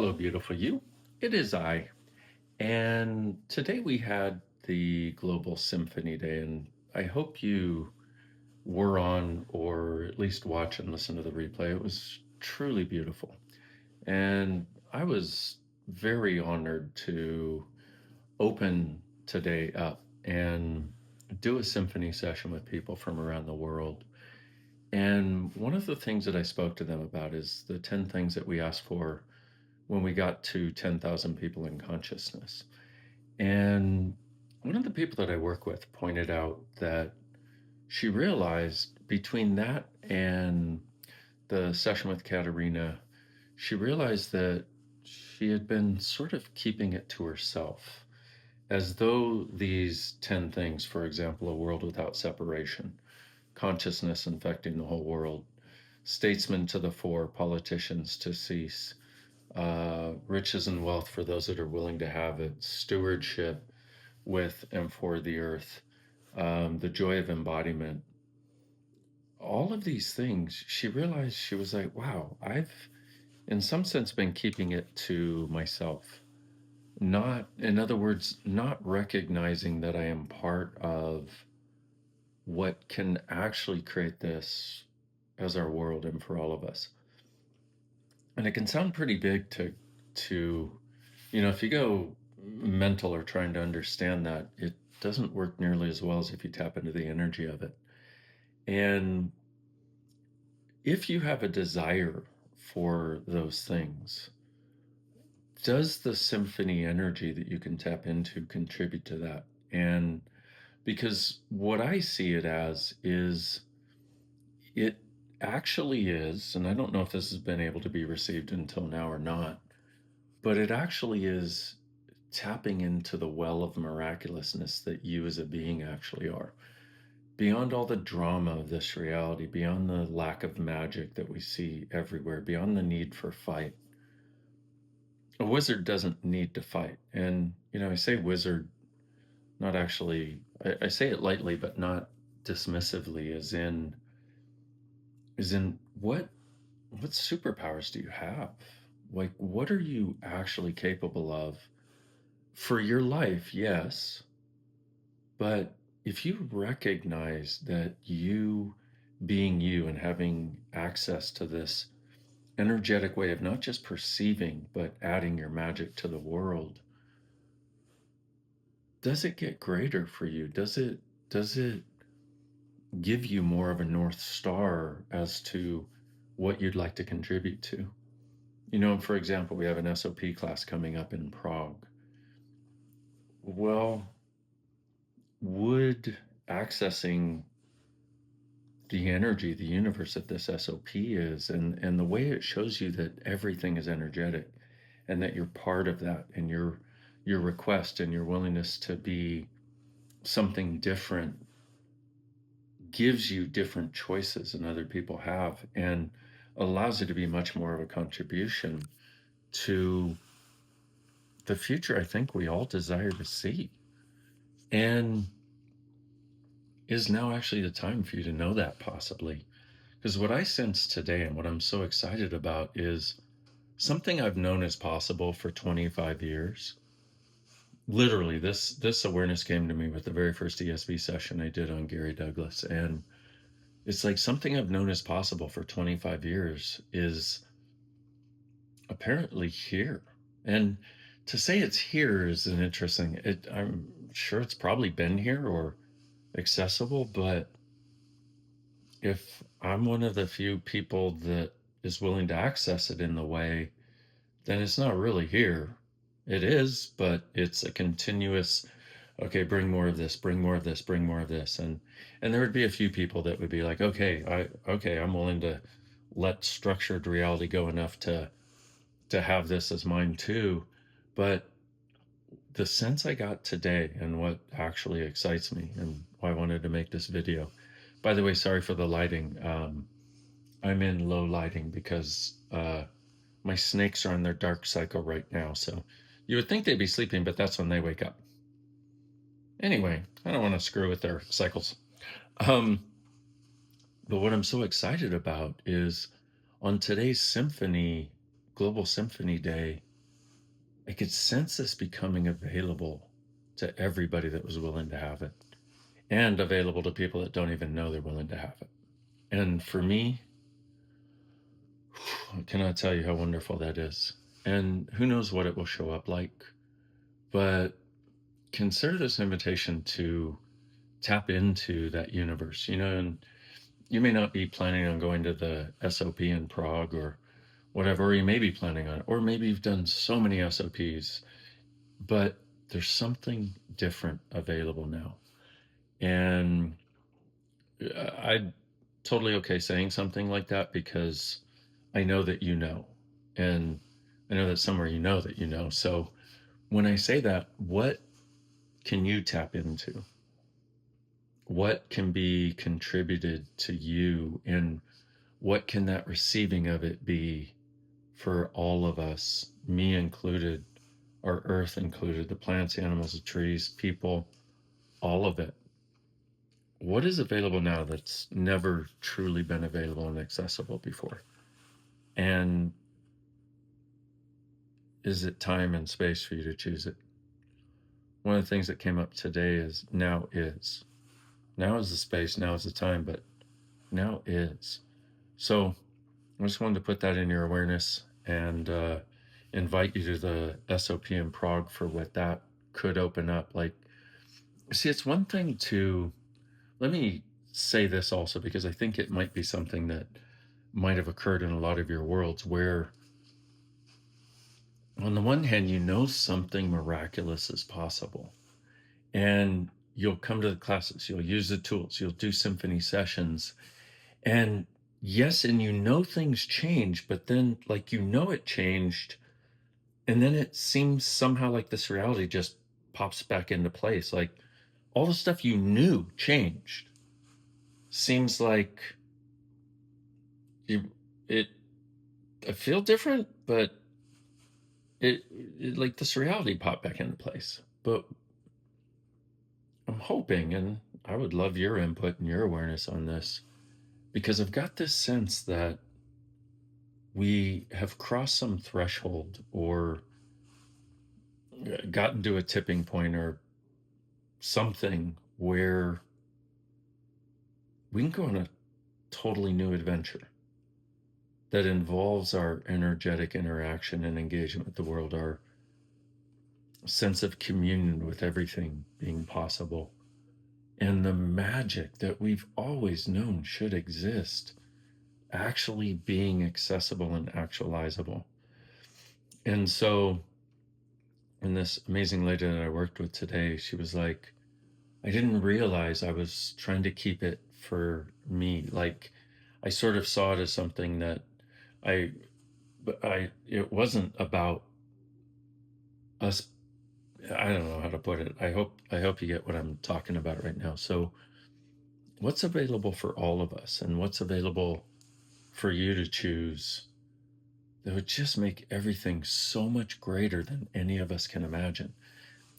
Hello, beautiful you. It is I. And today we had the Global Symphony Day, and I hope you were on or at least watch and listen to the replay. It was truly beautiful. And I was very honored to open today up and do a symphony session with people from around the world. And one of the things that I spoke to them about is the 10 things that we asked for when we got to 10,000 people in consciousness. And one of the people that I work with pointed out that she realized between that and the session with Katerina, she realized that she had been sort of keeping it to herself, as though these 10 things, for example, a world without separation, consciousness infecting the whole world, statesmen to the fore, politicians to cease, riches and wealth for those that are willing to have it, stewardship with and for the earth, the joy of embodiment, all of these things, she realized she was like, wow, I've in some sense been keeping it to myself. Not, in other words, not recognizing that I am part of what can actually create this as our world and for all of us. And it can sound pretty big to if you go mental or trying to understand that, it doesn't work nearly as well as if you tap into the energy of it. And if you have a desire for those things, does the symphony energy that you can tap into contribute to that? And because what I see it as is it actually is, and I don't know if this has been able to be received until now or not, but it actually is tapping into the well of miraculousness that you as a being actually are. Beyond all the drama of this reality, beyond the lack of magic that we see everywhere, beyond the need for fight. A wizard doesn't need to fight. And, I say wizard, not actually, I say it lightly, but not dismissively, as in what superpowers do you have? Like, what are you actually capable of for your life? Yes. But if you recognize that you being you and having access to this energetic way of not just perceiving, but adding your magic to the world, does it get greater for you? Does it give you more of a North Star as to what you'd like to contribute to? For example, we have an SOP class coming up in Prague. Well, would accessing the energy, the universe that this SOP is, and the way it shows you that everything is energetic and that you're part of that, and your request and your willingness to be something different gives you different choices than other people have and allows you to be much more of a contribution to the future I think we all desire to see. And is now actually the time for you to know that, possibly. Because what I sense today and what I'm so excited about is something I've known is possible for 25 years. Literally, this awareness came to me with the very first ESV session I did on Gary Douglas. And it's like something I've known is possible for 25 years is apparently here. And to say it's here is an interesting, I'm sure it's probably been here or accessible, but if I'm one of the few people that is willing to access it in the way, then it's not really here. It is, but it's a continuous, okay, bring more of this, bring more of this, bring more of this. And there would be a few people that would be like, okay, I'm willing to let structured reality go enough to have this as mine too. But the sense I got today and what actually excites me and why I wanted to make this video. By the way, sorry for the lighting. I'm in low lighting because my snakes are on their dark cycle right now. So you would think they'd be sleeping, but that's when they wake up. Anyway, I don't want to screw with their cycles. But what I'm so excited about is on today's Global Symphony Day, I could sense this becoming available to everybody that was willing to have it, and available to people that don't even know they're willing to have it. And for me, I cannot tell you how wonderful that is. And who knows what it will show up like, but consider this an invitation to tap into that universe, and you may not be planning on going to the SOP in Prague or whatever, or you may be planning on it, or maybe you've done so many SOPs, but there's something different available now. And I'm totally okay saying something like that because I know that you know. And I know that somewhere you know that you know. So when I say that, what can you tap into? What can be contributed to you? And what can that receiving of it be for all of us, me included, our earth included, the plants, animals, the trees, people, all of it? What is available now that's never truly been available and accessible before? And is it time and space for you to choose it? One of the things that came up today is now is. Now is the space, now is the time, but now is. So I just wanted to put that in your awareness and invite you to the SOP in Prague for what that could open up. Like, see, it's one thing to, let me say this also, because I think it might be something that might have occurred in a lot of your worlds where, on the one hand, something miraculous is possible. And you'll come to the classes, you'll use the tools, you'll do symphony sessions. And yes, and things change, but then, like, it changed. And then it seems somehow like this reality just pops back into place. Like all the stuff you knew changed. Seems like you, it, I feel different, but it like this reality popped back into place. But I'm hoping, and I would love your input and your awareness on this, because I've got this sense that we have crossed some threshold or gotten to a tipping point or something where we can go on a totally new adventure that involves our energetic interaction and engagement with the world, our sense of communion with everything being possible, and the magic that we've always known should exist actually being accessible and actualizable. And so, and this amazing lady that I worked with today, she was like, I didn't realize I was trying to keep it for me. Like, I sort of saw it as something that I, it wasn't about us. I don't know how to put it. I hope you get what I'm talking about right now. So, what's available for all of us, and what's available for you to choose that would just make everything so much greater than any of us can imagine.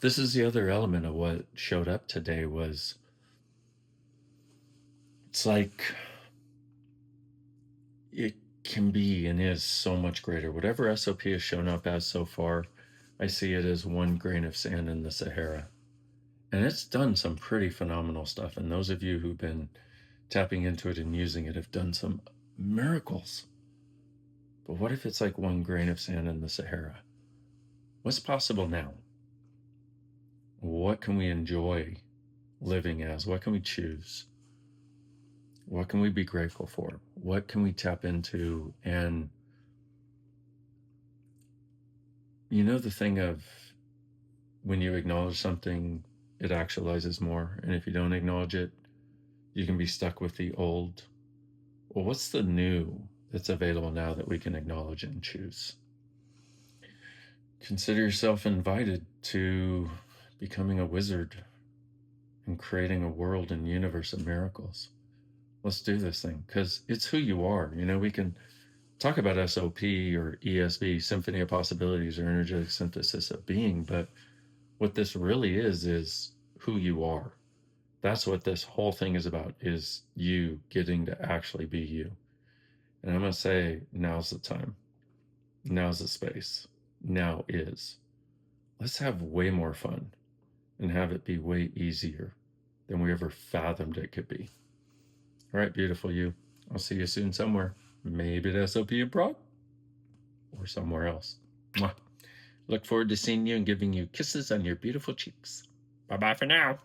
This is the other element of what showed up today was, it's like it can be and is so much greater. Whatever SOP has shown up as so far, I see it as one grain of sand in the Sahara. And it's done some pretty phenomenal stuff. And those of you who've been tapping into it and using it have done some miracles. But what if it's like one grain of sand in the Sahara? What's possible now? What can we enjoy living as? What can we choose? What can we be grateful for? What can we tap into? And the thing of when you acknowledge something, it actualizes more. And if you don't acknowledge it, you can be stuck with the old. Well, what's the new that's available now that we can acknowledge and choose? Consider yourself invited to becoming a wizard and creating a world and universe of miracles. Let's do this thing because it's who you are. We can talk about SOP or ESB, Symphony of Possibilities, or energetic synthesis of being, but what this really is who you are. That's what this whole thing is about, is you getting to actually be you. And I'm going to say, now's the time. Now's the space. Now is. let's have way more fun and have it be way easier than we ever fathomed it could be. All right, beautiful you. I'll see you soon somewhere. Maybe at SOP in Prague or somewhere else. Mwah. Look forward to seeing you and giving you kisses on your beautiful cheeks. Bye bye for now.